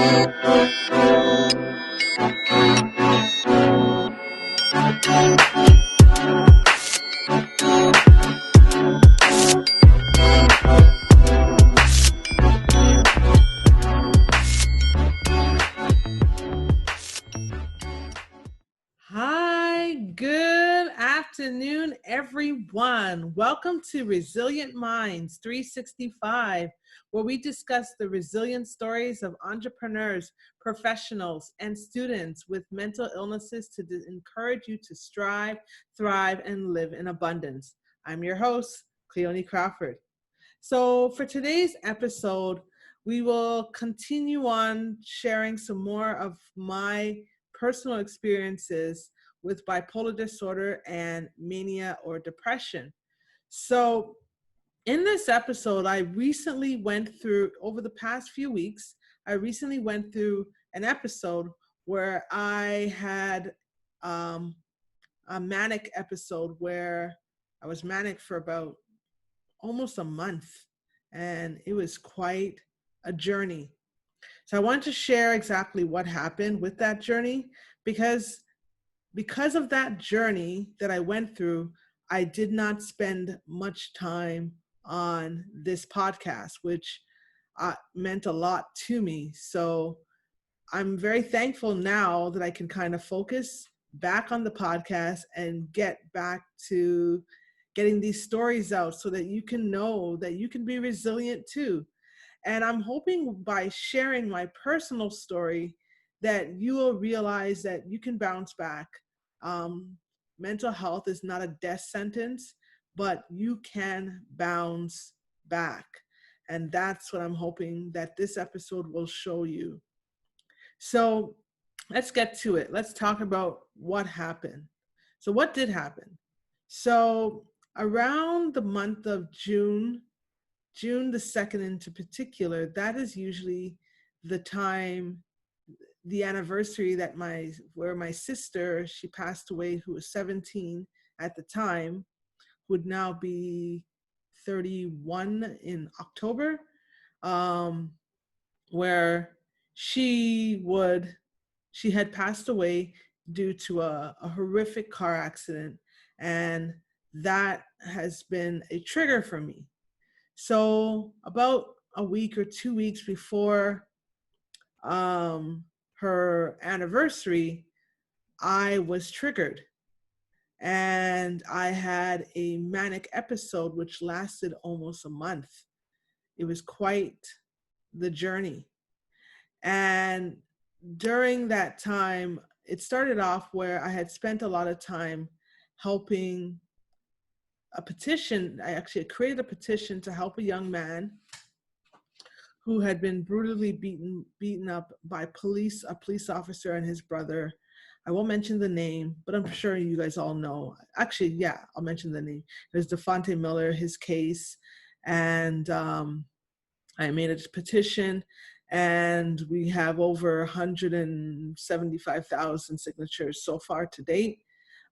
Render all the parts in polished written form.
Hi, good afternoon, everyone. Welcome to Resilient Minds 365, where we discuss the resilient stories of entrepreneurs, professionals, and students with mental illnesses to encourage you to strive, thrive, and live in abundance. I'm your host, Cleoni Crawford. So for today's episode, we will continue on sharing some more of my personal experiences with bipolar disorder and mania or depression. So in this episode, I recently went through, over the past few weeks, I recently went through an episode where I had a manic episode where I was manic for about almost a month, and it was quite a journey. So I want to share exactly what happened with that journey because of that journey that I went through, I did not spend much time on this podcast, which meant a lot to me. So I'm very thankful now that I can kind of focus back on the podcast and get back to getting these stories out so that you can know that you can be resilient too. And I'm hoping by sharing my personal story that you will realize that you can bounce back. Mental health is not a death sentence, but you can bounce back. And that's what I'm hoping that this episode will show you. So let's get to it. Let's talk about what happened. So what did happen? So around the month of June the 2nd into particular, that is usually the time, the anniversary that where my sister, she passed away, who was 17 at the time, would now be 31 in October, where she had passed away due to a horrific car accident, and that has been a trigger for me. So about a week or 2 weeks before her anniversary, I was triggered, and I had a manic episode which lasted almost a month. It was quite the journey. And during that time, it started off where I had spent a lot of time helping a petition. I actually created a petition to help a young man who had been brutally beaten up by a police officer and his brother. I won't mention the name, but I'm sure you guys all know. Actually, yeah, I'll mention the name. It was Devontae Miller, his case. And I made a petition, and we have over 175,000 signatures so far to date.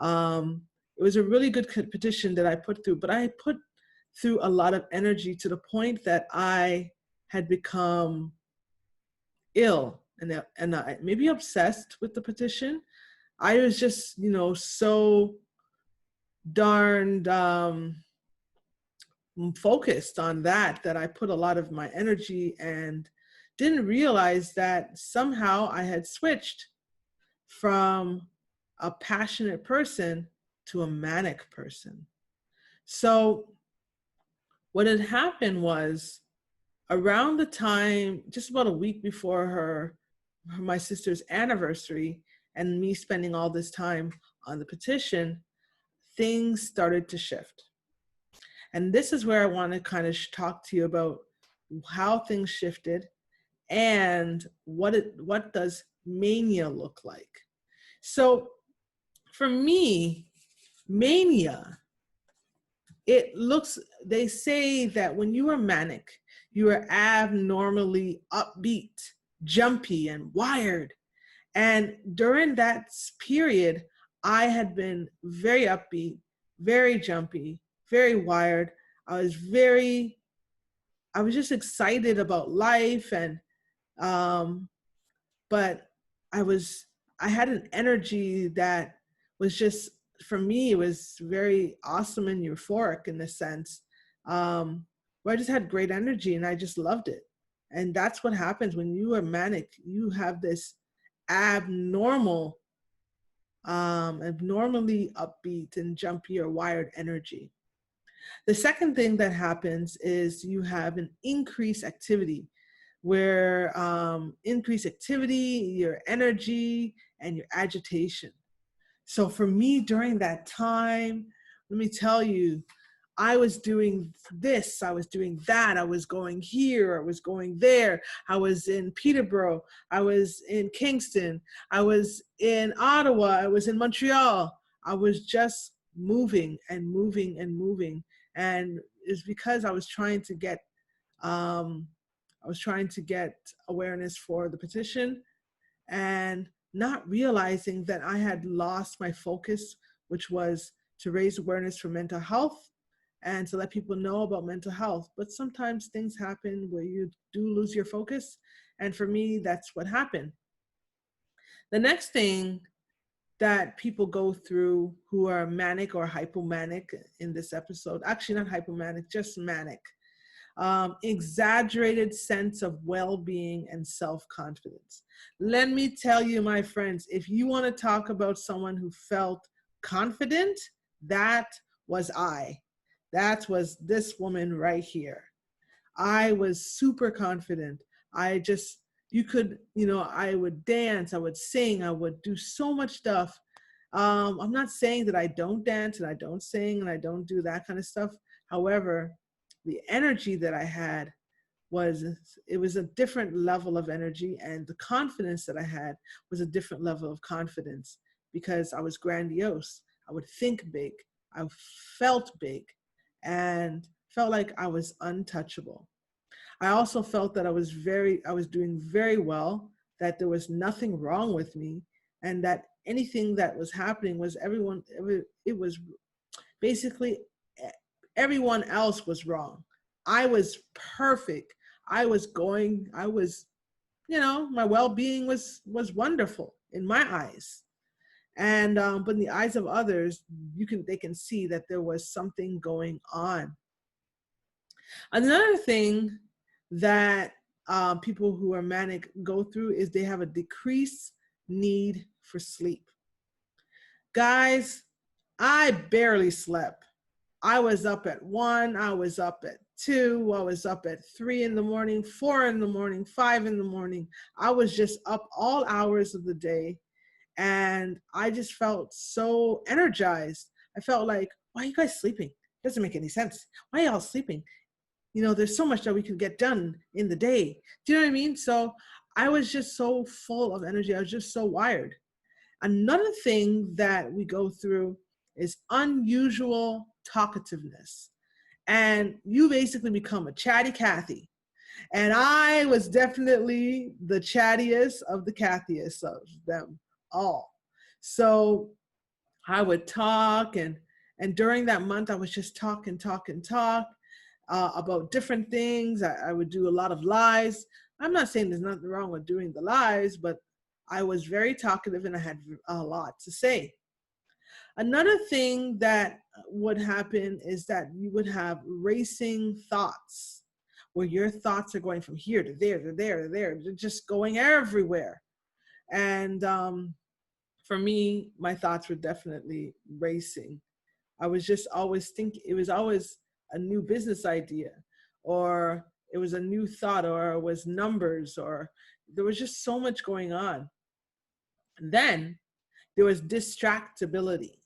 It was a really good petition that I put through, but I put through a lot of energy to the point that I had become ill and maybe obsessed with the petition. I was just, so darned focused on that I put a lot of my energy and didn't realize that somehow I had switched from a passionate person to a manic person. So what had happened was, around the time, just about a week before my sister's anniversary, and me spending all this time on the petition, things started to shift. And this is where I want to kind of talk to you about how things shifted and what does mania look like. So for me, mania, they say that when you are manic, you are abnormally upbeat, jumpy, and wired. And during that period, I had been very upbeat, very jumpy, very wired. I was just excited about life, and but I had an energy that was just, for me, it was very awesome and euphoric in a sense, where I just had great energy and I just loved it. And that's what happens when you are manic. You have this abnormal, abnormally upbeat and jumpy or wired energy. The second thing that happens is you have an increased activity, where increased activity, your energy, and your agitation. So for me during that time, let me tell you, I was doing this, I was doing that, I was going here, I was going there, I was in Peterborough, I was in Kingston, I was in Ottawa, I was in Montreal. I was just moving and moving and moving. And it's because um, I was trying to get awareness for the petition, and not realizing that I had lost my focus, which was to raise awareness for mental health and to let people know about mental health. But sometimes things happen where you do lose your focus. And for me, that's what happened. The next thing that people go through who are manic or hypomanic in this episode, actually not hypomanic, just manic, exaggerated sense of well-being and self-confidence. Let me tell you, my friends, if you want to talk about someone who felt confident, that was I. That was this woman right here. I was super confident. I just, I would dance, I would sing, I would do so much stuff. I'm not saying that I don't dance and I don't sing and I don't do that kind of stuff. However, the energy that I had it was a different level of energy, and the confidence that I had was a different level of confidence because I was grandiose. I would think big. I felt big and felt like I was untouchable. I also felt that I was doing very well, that there was nothing wrong with me, and that anything that was happening was it was basically everyone else was wrong. I was perfect. My well-being was wonderful in my eyes. And but in the eyes of others, they can see that there was something going on. Another thing that people who are manic go through is they have a decreased need for sleep. Guys, I barely slept. I was up at 1, I was up at 2, I was up at 3 in the morning, 4 in the morning, 5 in the morning. I was just up all hours of the day, and I just felt so energized. I felt like, why are you guys sleeping? Doesn't make any sense. Why are y'all sleeping? There's so much that we could get done in the day. Do you know what I mean? So I was just so full of energy. I was just so wired. Another thing that we go through is unusual talkativeness. And you basically become a chatty Cathy. And I was definitely the chattiest of the Cathyest of them all. So I would talk, and during that month, I was just talk about different things. I would do a lot of lives. I'm not saying there's nothing wrong with doing the lives, but I was very talkative and I had a lot to say. Another thing that would happen is that you would have racing thoughts, where your thoughts are going from here to there, to there, to there. They're just going everywhere. And for me, my thoughts were definitely racing. I was just always thinking, it was always a new business idea, or it was a new thought, or it was numbers, or there was just so much going on. And then there was distractibility,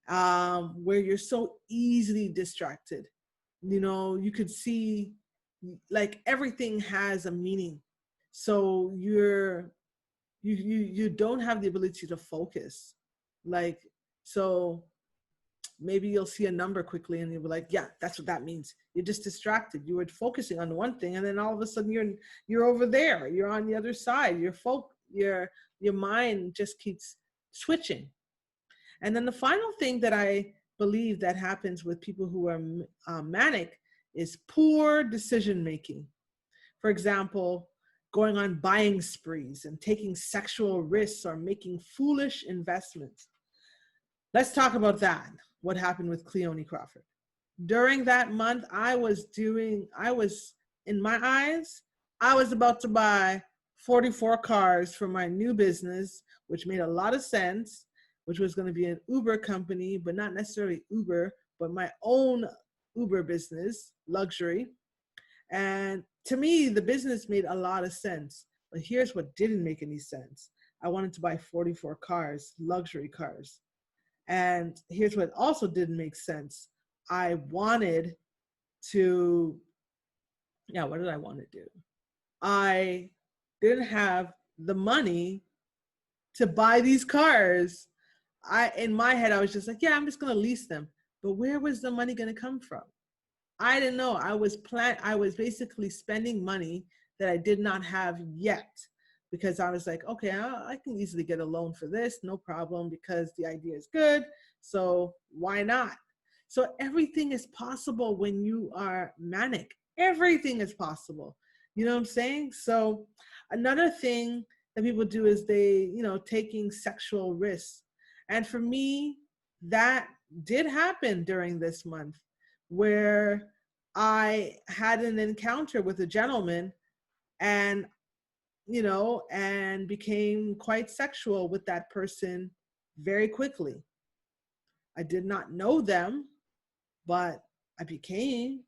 where you're so easily distracted. You could see like everything has a meaning. So you don't have the ability to focus. Like, so maybe you'll see a number quickly and you'll be like, yeah, that's what that means. You're just distracted. You were focusing on one thing, and then all of a sudden you're over there. You're on the other side. Your mind just keeps switching. And then the final thing that I believe that happens with people who are manic is poor decision making. For example, going on buying sprees and taking sexual risks or making foolish investments. Let's talk about that. What happened with Cleoni Crawford? During that month, in my eyes, I was about to buy 44 cars for my new business, which made a lot of sense, which was going to be an Uber company, but not necessarily Uber, but my own Uber business, luxury. And to me, the business made a lot of sense. But here's what didn't make any sense. I wanted to buy 44 cars, luxury cars. And here's what also didn't make sense. I wanted to, what did I want to do? I didn't have the money to buy these cars. In my head, I was just like, I'm just going to lease them. But where was the money going to come from? I didn't know. I was basically spending money that I did not have yet, because I was like, okay, I can easily get a loan for this, no problem, because the idea is good. So why not? So everything is possible when you are manic. Everything is possible. You know what I'm saying? So another thing that people do is they, taking sexual risks. And for me, that did happen during this month, where I had an encounter with a gentleman and became quite sexual with that person very quickly. I did not know them, but I became,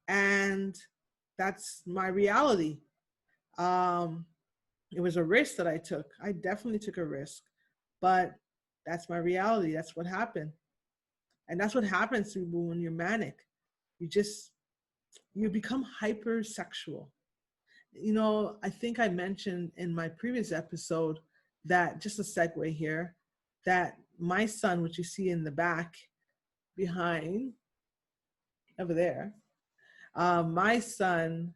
and that's my reality. It was a risk that I took. I definitely took a risk, but that's my reality. That's what happened. And that's what happens to you when you're manic. You become hypersexual. I think I mentioned in my previous episode that, just a segue here, that my son, which you see in the back behind over there, my son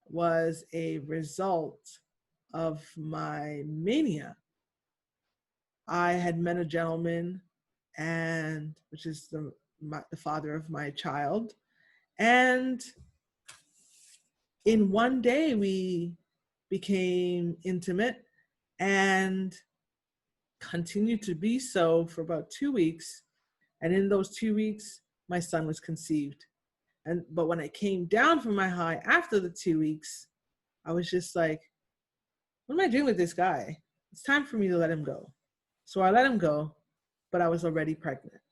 was a result of my mania. I had met a gentleman, which is the father of my child, and in one day we became intimate and continued to be so for about 2 weeks. And in those 2 weeks, my son was conceived. But when I came down from my high after the 2 weeks, I was just like, what am I doing with this guy? It's time for me to let him go. So I let him go, but I was already pregnant.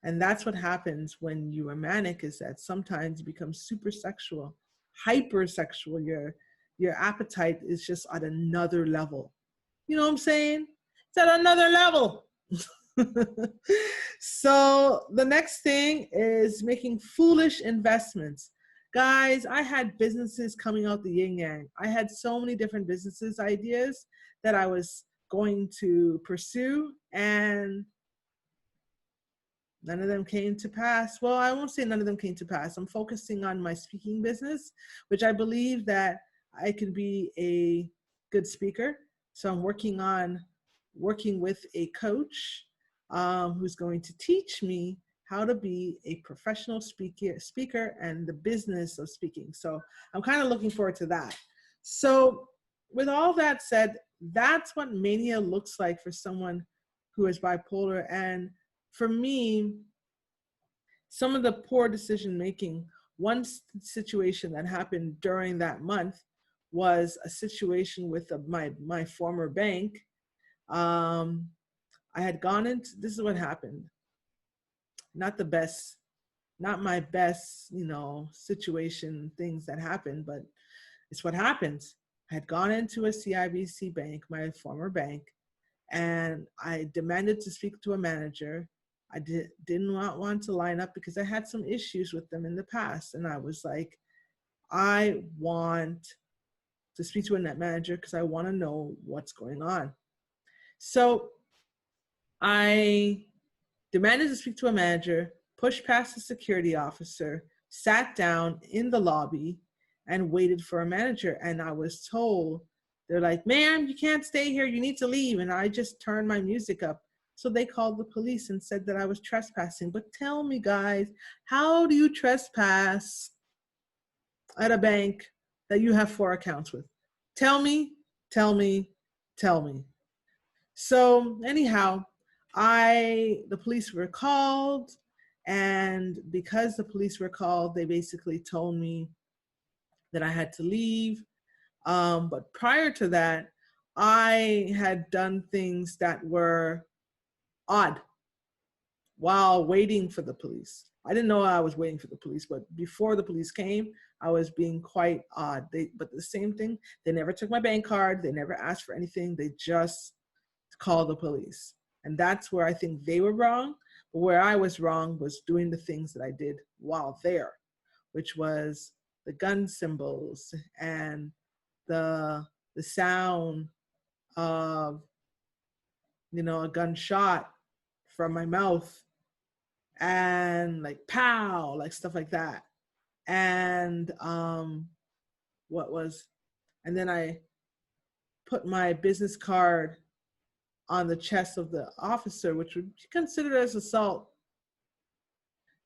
And that's what happens when you are manic, is that sometimes you become super sexual, hypersexual. Your appetite is just at another level. You know what I'm saying? It's at another level. So the next thing is making foolish investments. Guys, I had businesses coming out the yin yang. I had so many different businesses ideas that I was going to pursue, and none of them came to pass. Well, I won't say none of them came to pass. I'm focusing on my speaking business, which I believe that I can be a good speaker. So I'm working with a coach who's going to teach me how to be a professional speaker and the business of speaking. So I'm kind of looking forward to that. So with all that said, that's what mania looks like for someone who is bipolar. And for me, some of the poor decision making, one situation that happened during that month was a situation with my former bank. I had gone into, this is what happened. Not my best, situation, things that happened, but it's what happens. I had gone into a CIBC bank, my former bank, and I demanded to speak to a manager. I did not want to line up because I had some issues with them in the past. And I was like, I want to speak to a net manager because I want to know what's going on. So I demanded to speak to a manager, pushed past the security officer, sat down in the lobby and waited for a manager. And I was told, they're like, ma'am, you can't stay here. You need to leave. And I just turned my music up. So they called the police and said that I was trespassing. But tell me, guys, how do you trespass at a bank that you have 4 accounts with? Tell me, tell me, tell me. So anyhow, the police were called, and because the police were called, they basically told me that I had to leave. But prior to that, I had done things that were odd while waiting for the police. I didn't know I was waiting for the police, but before the police came, I was being quite odd. But the same thing, they never took my bank card. They never asked for anything. They just called the police. And that's where I think they were wrong. But where I was wrong was doing the things that I did while there, which was the gun symbols and the sound of, a gunshot from my mouth, and like pow, like stuff like that. And and then I put my business card on the chest of the officer, which would be considered as assault.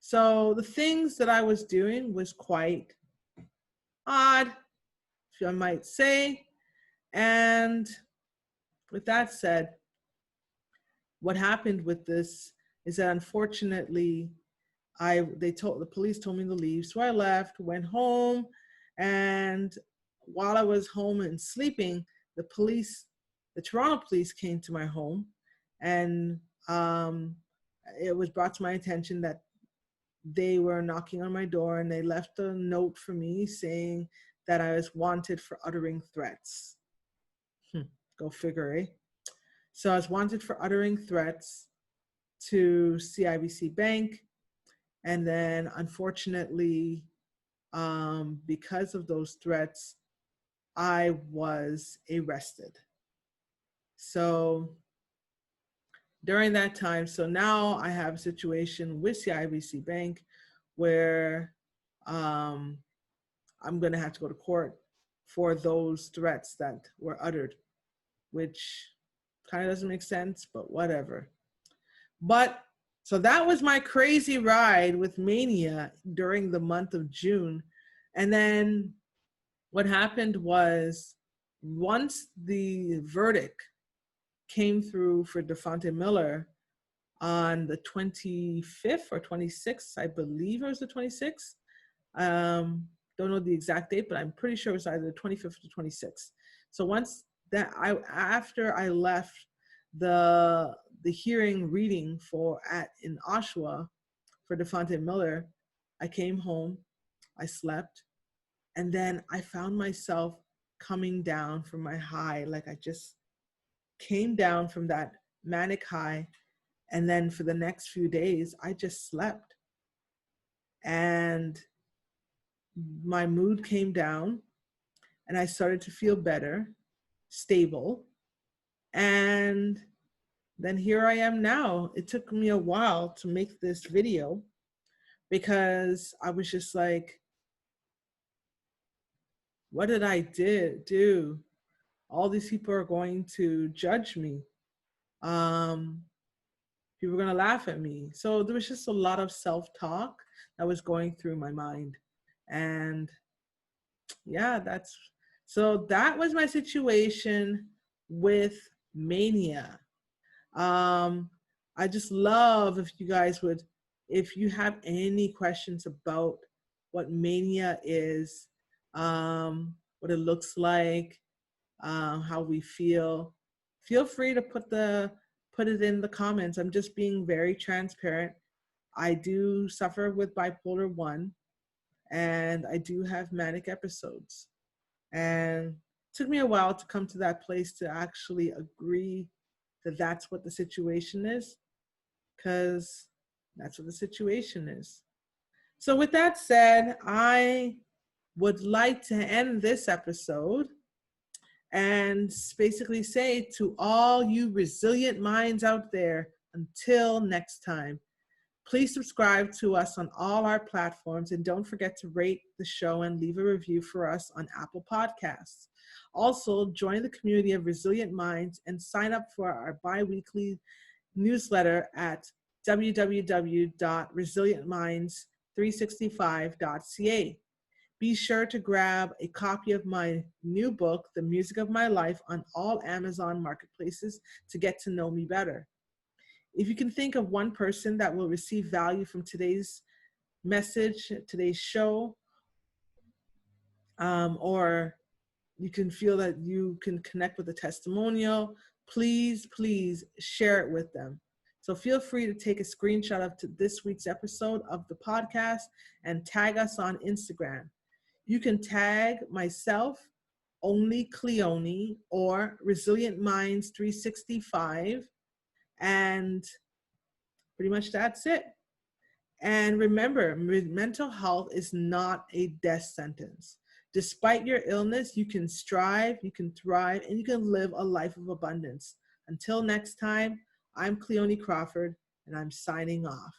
So the things that I was doing was quite odd, if I might say. And with that said, what happened with this is that unfortunately, the police told me to leave. So I left, went home, and while I was home and sleeping, the Toronto police came to my home, and it was brought to my attention that they were knocking on my door, and they left a note for me saying that I was wanted for uttering threats. Go figure, eh? So I was wanted for uttering threats to CIBC Bank. And then unfortunately, because of those threats, I was arrested. So during that time, so now I have a situation with CIBC Bank where I'm going to have to go to court for those threats that were uttered, which kind of doesn't make sense, but whatever. But so that was my crazy ride with Mania during the month of June. And then what happened was, once the verdict came through for Devontae Miller on the 25th or 26th, I believe it was the 26th. Don't know the exact date, but I'm pretty sure it was either the 25th or the 26th. So once that, after I left the hearing reading in Oshawa for Devontae Miller, I came home, I slept, and then I found myself coming down from my high. Like I just came down from that manic high, and then for the next few days, I just slept. And my mood came down, and I started to feel better, stable, and then here I am now. It took me a while to make this video because I was just like, what did I do? All these people are going to judge me. People are going to laugh at me. So there was just a lot of self-talk that was going through my mind. And yeah, so that was my situation with Mania. I just love if you guys would, if you have any questions about what Mania is, what it looks like, how we feel free to put it in the comments. I'm just being very transparent. I do suffer with bipolar 1, and I do have manic episodes. And it took me a while to come to that place to actually agree that that's what the situation is, because that's what the situation is. So with that said, I would like to end this episode and basically say to all you resilient minds out there, until next time, please subscribe to us on all our platforms, and don't forget to rate the show and leave a review for us on Apple Podcasts. Also, join the community of resilient minds and sign up for our bi-weekly newsletter at www.resilientminds365.ca. Be sure to grab a copy of my new book, The Music of My Life, on all Amazon marketplaces to get to know me better. If you can think of one person that will receive value from today's message, today's show, or you can feel that you can connect with a testimonial, please share it with them. So feel free to take a screenshot of this week's episode of the podcast and tag us on Instagram. You can tag myself, Only Cleoni, or Resilient Minds 365, and pretty much that's it. And remember, mental health is not a death sentence. Despite your illness, you can strive, you can thrive, and you can live a life of abundance. Until next time, I'm Cleoni Crawford, and I'm signing off.